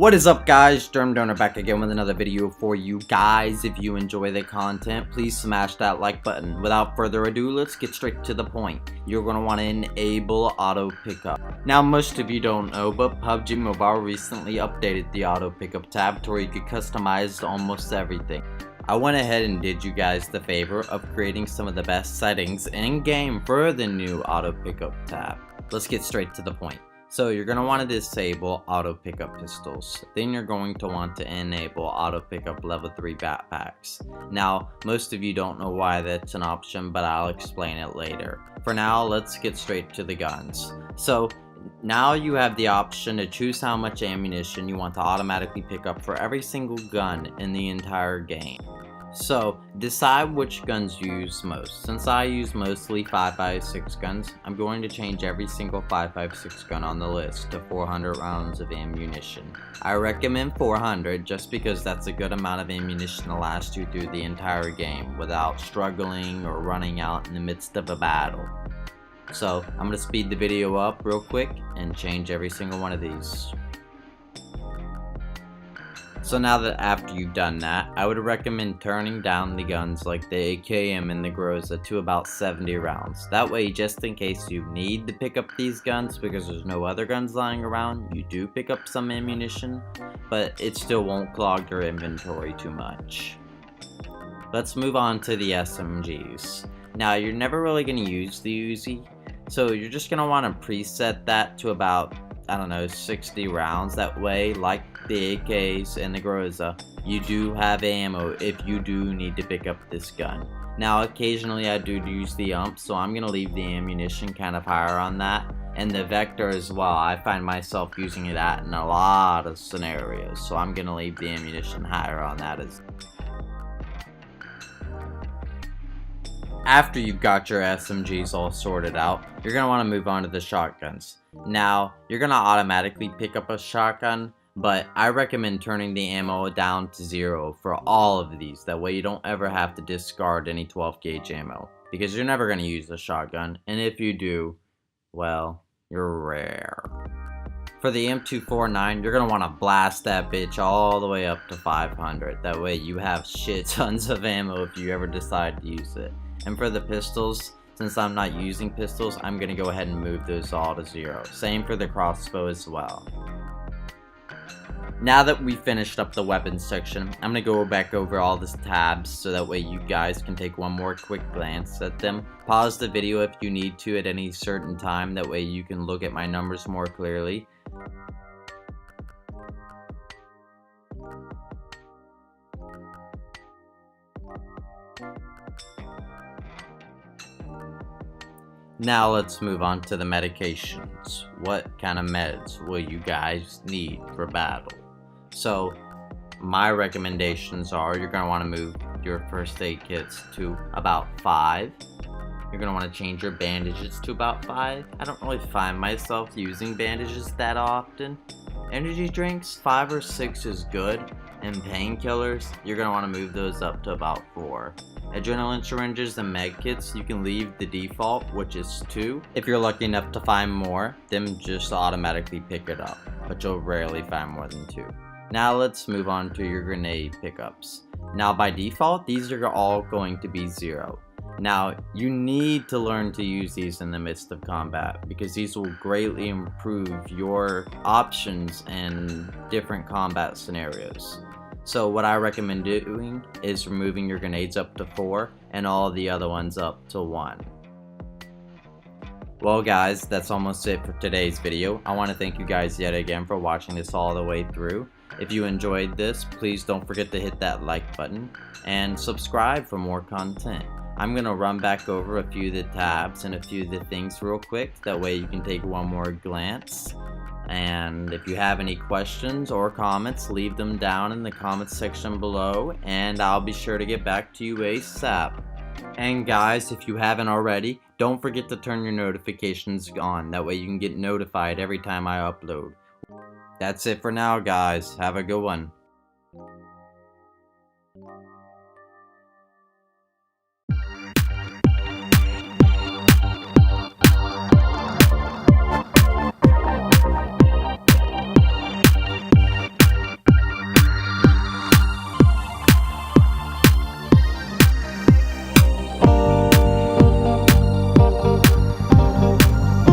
What is up, guys? Germ Donor back again with another video for you guys. If you enjoy the content, please smash that like button. Without further ado, let's get straight to the point. You're going to want to enable auto pickup. Now, most of you don't know, but Pubg Mobile recently updated the auto pickup tab to where you could customize almost everything. I went ahead and did you guys the favor of creating some of the best settings in game for the new auto pickup tab. Let's get straight to the point. So you're going to want to disable auto pickup pistols. Then you're going to want to enable auto pickup level 3 backpacks. Now, most of you don't know why that's an option, but I'll explain it later. For now, let's get straight to the guns. So now you have the option to choose how much ammunition you want to automatically pick up for every single gun in the entire game. So decide which guns you use most. Since I use mostly 5.56 guns, I'm going to change every single 5.56 gun on the list to 400 rounds of ammunition. I recommend 400 just because that's a good amount of ammunition to last you through the entire game without struggling or running out in the midst of a battle. So I'm going to speed the video up real quick and change every single one of these. So now that after you've done that, I would recommend turning down the guns like the AKM and the Groza to about 70 rounds. That way, just in case you need to pick up these guns because there's no other guns lying around, you do pick up some ammunition, but it still won't clog your inventory too much. Let's move on to the SMGs. Now, you're never really going to use the Uzi, so you're just going to want to preset that to about, I don't know, 60 rounds. That way, like the AKs and the Groza, you do have ammo if you do need to pick up this gun. Now, occasionally I do use the UMP, so I'm going to leave the ammunition kind of higher on that. And the Vector as well, I find myself using that in a lot of scenarios, so I'm going to leave the ammunition higher on that as well. After you've got your SMGs all sorted out, you're going to want to move on to the shotguns. Now, you're going to automatically pick up a shotgun, but I recommend turning the ammo down to 0 for all of these. That way you don't ever have to discard any 12 gauge ammo, because you're never going to use a shotgun, and if you do, well, you're rare. For the M249, you're going to want to blast that bitch all the way up to 500. That way you have shit tons of ammo if you ever decide to use it. And for the pistols, since I'm not using pistols, I'm going to go ahead and move those all to 0. Same for the crossbow as well. Now that we finished up the weapons section, I'm going to go back over all these tabs so that way you guys can take one more quick glance at them. Pause the video if you need to at any certain time, that way you can look at my numbers more clearly. Now let's move on to the medications. What kind of meds will you guys need for battle? So my recommendations are, you're going to want to move your first aid kits to about 5. You're going to want to change your bandages to about 5. I don't really find myself using bandages that often. Energy drinks, 5 or 6 is good. And painkillers, you're going to want to move those up to about 4. Adrenaline syringes and med kits, you can leave the default, which is 2. If you're lucky enough to find more, then just automatically pick it up, but you'll rarely find more than 2. Now let's move on to your grenade pickups. Now by default, these are all going to be 0. Now, you need to learn to use these in the midst of combat, because these will greatly improve your options in different combat scenarios. So what I recommend doing is removing your grenades up to 4 and all the other ones up to 1. Well guys, that's almost it for today's video. I want to thank you guys yet again for watching this all the way through. If you enjoyed this, please don't forget to hit that like button and subscribe for more content. I'm going to run back over a few of the tabs and a few of the things real quick. That way you can take one more glance. And if you have any questions or comments, leave them down in the comments section below, and I'll be sure to get back to you ASAP. And guys, if you haven't already, don't forget to turn your notifications on. That way you can get notified every time I upload. That's it for now, guys. Have a good one.